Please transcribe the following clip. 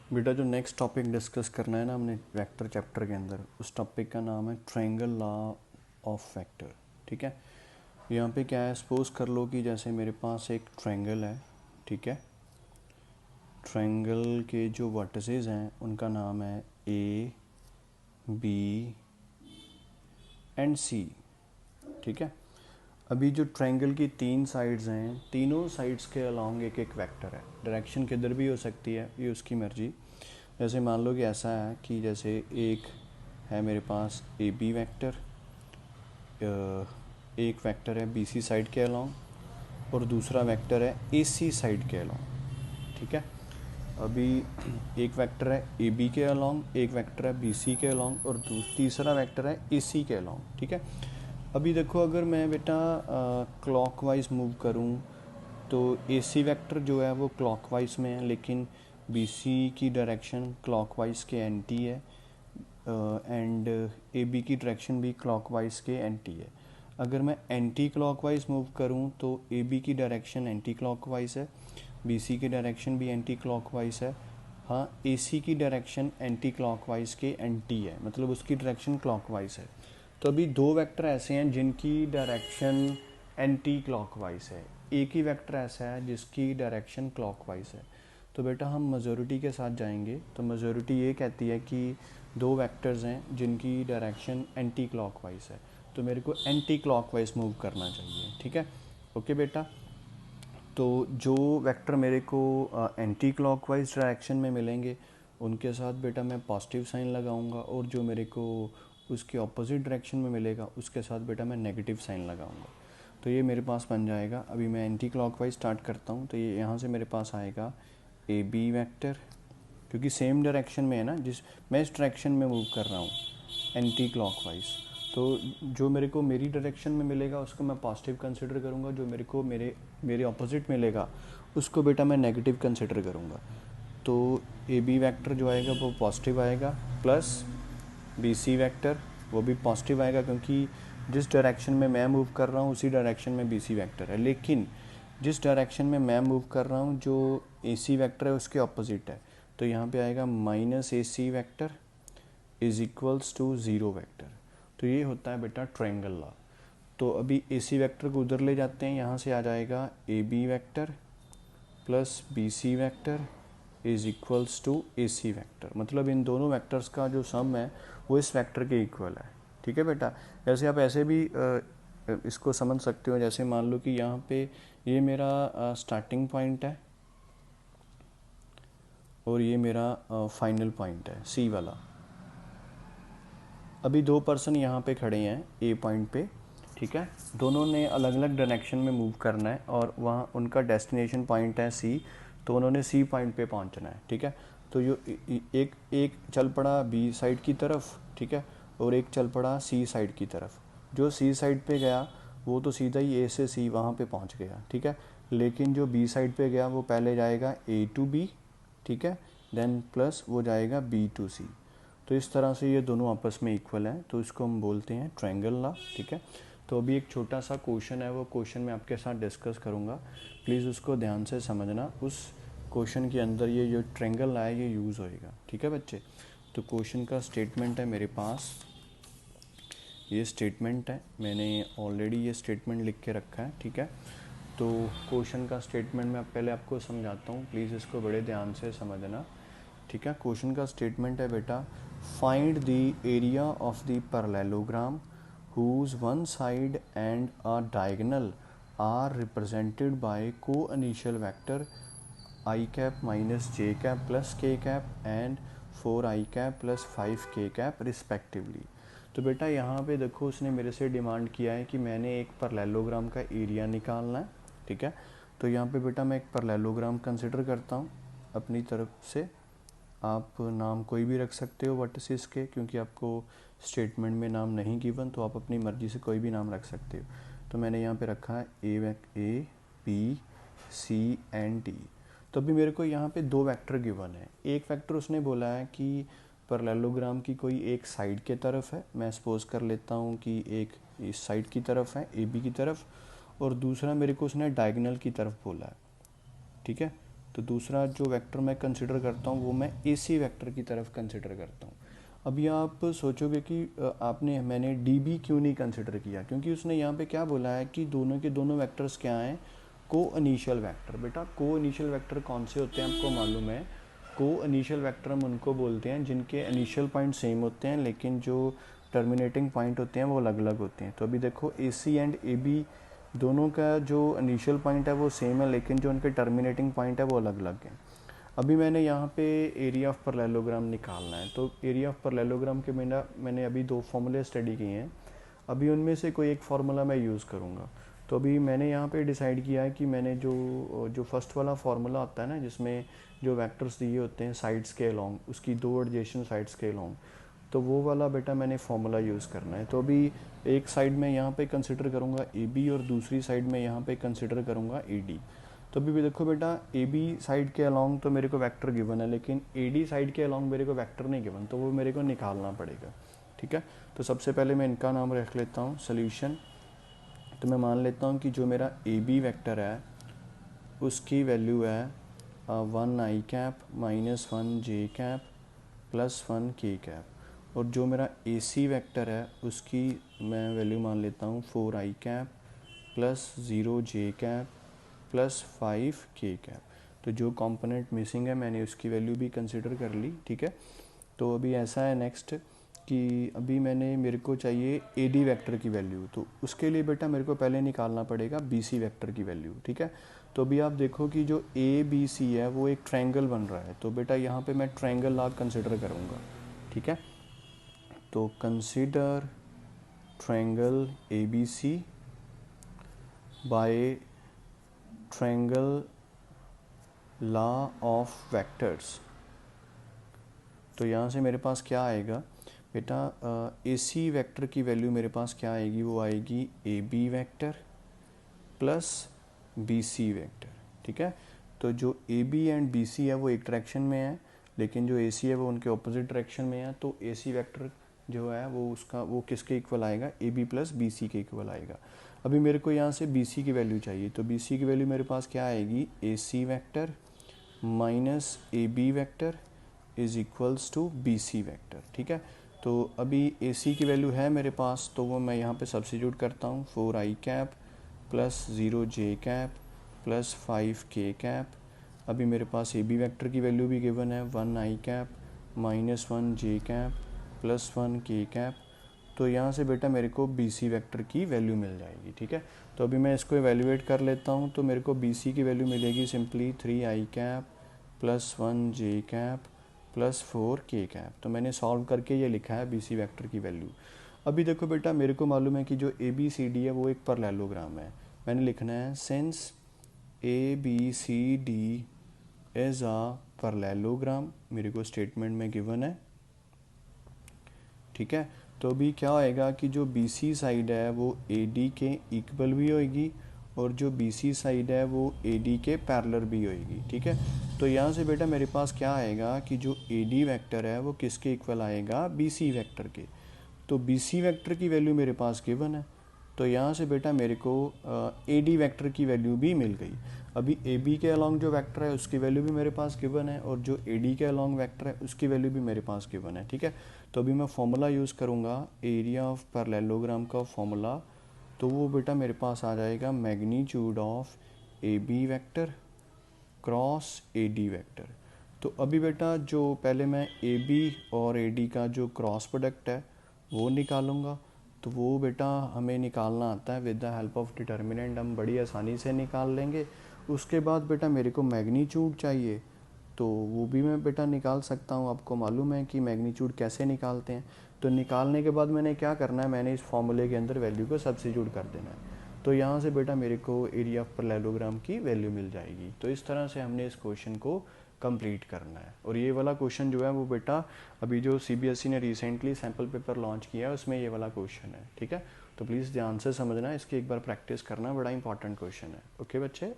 बेटा जो next topic discuss करना है ना हमने वेक्टर चैप्टर के अंदर, उस टॉपिक का नाम है ट्रायंगल लॉ ऑफ वेक्टर। ठीक है, यहाँ पे क्या है, सपोज कर लो कि जैसे मेरे पास एक ट्रायंगल है। ठीक है, ट्रायंगल के जो वर्टिसेस हैं उनका नाम है ए, बी एंड सी। ठीक है, अभी जो ट्रायंगल की तीन साइड्स हैं, तीनों साइड्स के अलोंग एक एक वेक्टर है। डायरेक्शन किधर भी हो सकती है, ये उसकी मर्जी। जैसे मान लो कि ऐसा है कि जैसे एक है मेरे पास ए बी वैक्टर, एक वेक्टर है बी सी साइड के अलोंग और दूसरा वेक्टर है ए सी साइड के अलोंग। ठीक है, अभी एक वेक्टर है ए बी के अलोंग, एक वेक्टर है बी सी के अलोंग और तीसरा वेक्टर है ए सी के अलोंग। ठीक है, अभी देखो अगर मैं बेटा क्लॉकवाइज मूव करूं तो ए सी वेक्टर जो है वो क्लॉकवाइज में है, लेकिन बी सी की डायरेक्शन क्लॉकवाइज के एंटी है एंड ए बी की डायरेक्शन भी क्लॉकवाइज के एंटी है। अगर मैं एंटी क्लॉकवाइज मूव करूं तो ए बी की डायरेक्शन एंटी क्लॉकवाइज है, बी सी की डायरेक्शन भी एंटी क्लॉकवाइज है। हाँ, ए सी की डायरेक्शन एंटी क्लॉकवाइज के एंटी है, मतलब उसकी डायरेक्शन क्लॉकवाइज है। तो अभी दो वेक्टर ऐसे हैं जिनकी डायरेक्शन एंटी क्लॉकवाइज है, एक ही वेक्टर ऐसा है जिसकी डायरेक्शन क्लॉकवाइज है। तो बेटा हम मेजॉरिटी के साथ जाएंगे, तो मेजॉरिटी ये कहती है कि दो वेक्टर्स हैं जिनकी डायरेक्शन एंटी क्लॉकवाइज है, तो मेरे को एंटी क्लॉकवाइज मूव करना चाहिए। ठीक है, ओके बेटा। तो जो वेक्टर मेरे को एंटी क्लॉकवाइज डायरेक्शन में मिलेंगे उनके साथ बेटा मैं पॉजिटिव साइन लगाऊंगा, और जो मेरे को उसके ऑपोजिट डायरेक्शन में मिलेगा उसके साथ बेटा मैं नेगेटिव साइन लगाऊंगा। तो ये मेरे पास बन जाएगा, अभी मैं एंटी क्लॉकवाइज स्टार्ट करता हूँ, तो ये यहाँ से मेरे पास आएगा ए बी वैक्टर, क्योंकि सेम डायरेक्शन में है ना, जिस मैं इस डायरेक्शन में मूव कर रहा हूँ एंटी क्लॉकवाइज। तो जो मेरे को मेरी डायरेक्शन में मिलेगा उसको मैं पॉजिटिव कंसिडर करूँगा, जो मेरे को मेरे ऑपोजिट मिलेगा उसको बेटा मैं नेगेटिव कंसिडर करूँगा। तो ए बी वैक्टर जो आएगा वो पॉजिटिव आएगा, प्लस बी सी वैक्टर वो भी पॉजिटिव आएगा, क्योंकि जिस डायरेक्शन में मैं मूव कर रहा हूँ उसी डायरेक्शन में बी सी वैक्टर है, लेकिन जिस डायरेक्शन में मैं मूव कर रहा हूँ जो ए सी वैक्टर है उसके ऑपोजिट है। तो यहाँ पे आएगा minus A C vector is equals to zero vector. तो ये होता है बेटा ट्रायंगल लॉ। तो अभी ए सी वैक्टर को उधर ले जाते हैं, यहाँ से आ जाएगा A B vector plus B C vector is equals to A C vector, मतलब इन दोनों वैक्टर्स का जो सम है वो इस वैक्टर के इक्वल है। ठीक है बेटा, जैसे आप ऐसे भी इसको समझ सकते हो, जैसे मान लो कि यहाँ पे ये मेरा स्टार्टिंग पॉइंट है और ये मेरा फाइनल पॉइंट है सी वाला। अभी दो पर्सन यहाँ पे खड़े हैं ए पॉइंट पे। ठीक है, दोनों ने अलग अलग डायरेक्शन में मूव करना है और वहाँ उनका डेस्टिनेशन पॉइंट है सी, तो उन्होंने सी पॉइंट पे पहुँचना है। ठीक है, तो जो एक एक चल पड़ा बी साइड की तरफ, ठीक है, और एक चल पड़ा सी साइड की तरफ। जो सी साइड पे गया वो तो सीधा ही ए से सी वहाँ पे पहुँच गया। ठीक है, लेकिन जो बी साइड पे गया वो पहले जाएगा ए टू बी, ठीक है, देन प्लस वो जाएगा बी टू सी। तो इस तरह से ये दोनों आपस में इक्वल हैं, तो इसको हम बोलते हैं ट्रायंगल लॉ। ठीक है, तो अभी एक छोटा सा क्वेश्चन है, वो क्वेश्चन मैं आपके साथ डिस्कस करूँगा, प्लीज़ उसको ध्यान से समझना। उस क्वेश्चन के अंदर ये जो ट्रायंगल लॉ है ये यूज़ होएगा। ठीक है बच्चे, तो क्वेश्चन का स्टेटमेंट है मेरे पास, ये स्टेटमेंट है, मैंने ऑलरेडी ये स्टेटमेंट लिख के रखा है। ठीक है, तो क्वेश्चन का स्टेटमेंट मैं पहले आपको समझाता हूँ, प्लीज़ इसको बड़े ध्यान से समझना। ठीक है, क्वेश्चन का स्टेटमेंट है बेटा, find the area of the parallelogram whose one side and a diagonal are represented by को initial vector I cap minus J cap plus K cap and 4 I cap plus 5 K cap respectively. तो बेटा यहाँ पे देखो उसने मेरे से demand किया है कि मैंने एक पैरेललोग्राम का एरिया निकालना है। ठीक है, तो यहाँ पे बेटा मैं एक पैरेललोग्राम कंसिडर करता हूँ अपनी तरफ से। आप नाम कोई भी रख सकते हो वर्टिसेस के, क्योंकि आपको स्टेटमेंट में नाम नहीं गिवन, तो आप अपनी मर्ज़ी से कोई भी नाम रख सकते हो। तो मैंने यहाँ पे रखा है A B C and D. तो अभी मेरे को यहाँ पे दो वेक्टर गिवन है, एक वेक्टर उसने बोला है कि पैरेललोग्राम की कोई एक साइड के तरफ है, मैं सपोज कर लेता हूँ कि एक इस साइड की तरफ है ए बी की तरफ, और दूसरा मेरे को उसने डायगोनल की तरफ बोला है। ठीक है, तो दूसरा जो वेक्टर मैं कंसिडर करता हूँ वो मैं AC वेक्टर की तरफ कंसिडर करता हूँ। अभी आप सोचोगे कि मैंने DB क्यों नहीं कंसिडर किया, क्योंकि उसने यहाँ पे क्या बोला है कि दोनों के दोनों वेक्टर्स क्या हैं, को इनिशियल वेक्टर। बेटा को इनिशियल वेक्टर कौन से होते हैं आपको मालूम है? को इनिशियल वेक्टर हम उनको बोलते हैं जिनके इनिशियल पॉइंट सेम होते हैं लेकिन जो टर्मिनेटिंग पॉइंट होते हैं वो अलग अलग होते हैं। तो अभी देखो AC एंड AB दोनों का जो इनिशियल पॉइंट है वो सेम है लेकिन जो उनके टर्मिनेटिंग पॉइंट है वो अलग अलग हैं। अभी मैंने यहाँ पे एरिया ऑफ पैरेललोग्राम निकालना है, तो एरिया ऑफ पैरेललोग्राम के मैंने अभी 2 फॉर्मूले स्टडी किए हैं। अभी उनमें से कोई एक फार्मूला मैं यूज़ करूँगा। तो अभी मैंने यहाँ पे डिसाइड किया है कि मैंने जो फर्स्ट वाला फार्मूला आता है ना, जिसमें जो वेक्टर्स दिए होते हैं साइड्स के अलोंग, उसकी 2 एडजेसेंट साइड्स के अलोंग, तो वो वाला बेटा मैंने फार्मूला यूज़ करना है। तो अभी एक साइड में यहाँ पे कंसिडर करूँगा AB और दूसरी साइड में यहाँ पे कंसिडर करूँगा AD। तो अभी भी देखो बेटा AB साइड के अलोंग तो मेरे को वेक्टर गिवन है लेकिन AD साइड के अलोंग मेरे को वेक्टर नहीं गिवन, तो वो मेरे को निकालना पड़ेगा। ठीक है, तो सबसे पहले मैं इनका नाम रख लेता हूँ सॉल्यूशन। तो मैं मान लेता हूँ कि जो मेरा AB वेक्टर है उसकी वैल्यू है 1 i cap minus 1 j cap plus 1 k cap, और जो मेरा AC वेक्टर है उसकी मैं वैल्यू मान लेता हूँ 4 i cap plus 0 j cap plus 5 k cap. तो जो कंपोनेंट मिसिंग है मैंने उसकी वैल्यू भी कंसिडर कर ली। ठीक है, तो अभी ऐसा है नेक्स्ट कि अभी मेरे को चाहिए AD वेक्टर की वैल्यू, तो उसके लिए बेटा मेरे को पहले निकालना पड़ेगा BC वेक्टर की वैल्यू। ठीक है, तो अभी आप देखो कि जो ABC है वो एक ट्रायंगल बन रहा है, तो बेटा यहाँ पे मैं ट्रायंगल लॉ कंसिडर करूँगा। ठीक है, तो consider triangle ABC by triangle law of vectors. तो यहाँ से मेरे पास क्या आएगा बेटा, AC वेक्टर की वैल्यू मेरे पास क्या आएगी, वो आएगी AB vector plus BC vector. ठीक है, तो जो AB एंड BC है वो एक डायरेक्शन में है लेकिन जो AC है वो उनके ऑपोजिट डायरेक्शन में है, तो AC वेक्टर जो है वो किसके इक्वल आएगा, AB प्लस BC के इक्वल आएगा। अभी मेरे को यहाँ से BC की वैल्यू चाहिए, तो BC की वैल्यू मेरे पास क्या आएगी, AC vector minus AB vector is equals to BC vector. ठीक है, तो अभी AC की वैल्यू है मेरे पास, तो वो मैं यहाँ पे सब्स्टिट्यूट करता हूँ 4 i cap plus 0 j cap plus 5 k cap. अभी मेरे पास AB वेक्टर की वैल्यू भी गिवन है 1 i cap minus 1 j cap plus 1 k cap. तो यहाँ से बेटा मेरे को BC वेक्टर की वैल्यू मिल जाएगी। ठीक है, तो अभी मैं इसको एवेल्यूएट कर लेता हूँ, तो मेरे को BC की वैल्यू मिलेगी simply 3 i cap plus 1 j cap plus 4 k cap. तो मैंने सॉल्व करके ये लिखा है BC वेक्टर की वैल्यू। अभी देखो बेटा मेरे को मालूम है कि जो ABCD है वो एक पैरेललोग्राम है। मैंने लिखना है since ABCD is a parallelogram, मेरे को स्टेटमेंट में गिवन है। ठीक है, तो अभी क्या होएगा कि जो BC साइड है वो AD के इक्वल भी होएगी और जो BC साइड है वो AD के पैरेलल भी होएगी। ठीक है, तो यहाँ से बेटा मेरे पास क्या आएगा कि जो AD वेक्टर है वो किसके इक्वल आएगा, BC वेक्टर के। तो BC वेक्टर की वैल्यू मेरे पास गिवन है, तो यहाँ से बेटा मेरे को AD वेक्टर की वैल्यू भी मिल गई। अभी AB के अलॉन्ग जो वेक्टर है उसकी वैल्यू भी मेरे पास गिवन है और जो AD के अलॉन्ग वेक्टर है उसकी वैल्यू भी मेरे पास गिवन है। ठीक है, तो अभी मैं फॉर्मूला यूज़ करूँगा एरिया ऑफ पैरेललोग्राम का फॉर्मूला, तो वो बेटा मेरे पास आ जाएगा magnitude of AB vector cross AD vector. तो अभी बेटा जो पहले मैं AB और AD का जो क्रॉस प्रोडक्ट है वो निकालूंगा, तो वो बेटा हमें निकालना आता है with the help of determinant, हम बड़ी आसानी से निकाल लेंगे। उसके बाद बेटा मेरे को मैग्नीट्यूड चाहिए, तो वो भी मैं बेटा निकाल सकता हूँ। आपको मालूम है कि मैग्नीट्यूड कैसे निकालते हैं। तो निकालने के बाद मैंने क्या करना है, मैंने इस फॉर्मूले के अंदर वैल्यू को सब्स्टिट्यूट कर देना है, तो यहाँ से बेटा मेरे को एरिया ऑफ पैरेललोग्राम की वैल्यू मिल जाएगी। तो इस तरह से हमने इस क्वेश्चन को कंप्लीट करना है। और ये वाला क्वेश्चन जो है वो बेटा अभी जो CBSE ने रिसेंटली सैम्पल पेपर लॉन्च किया है उसमें ये वाला क्वेश्चन है। ठीक है, तो प्लीज़ ध्यान से समझना, इसकी एक बार प्रैक्टिस करना, बड़ा इंपॉर्टेंट क्वेश्चन है। ओके बच्चे।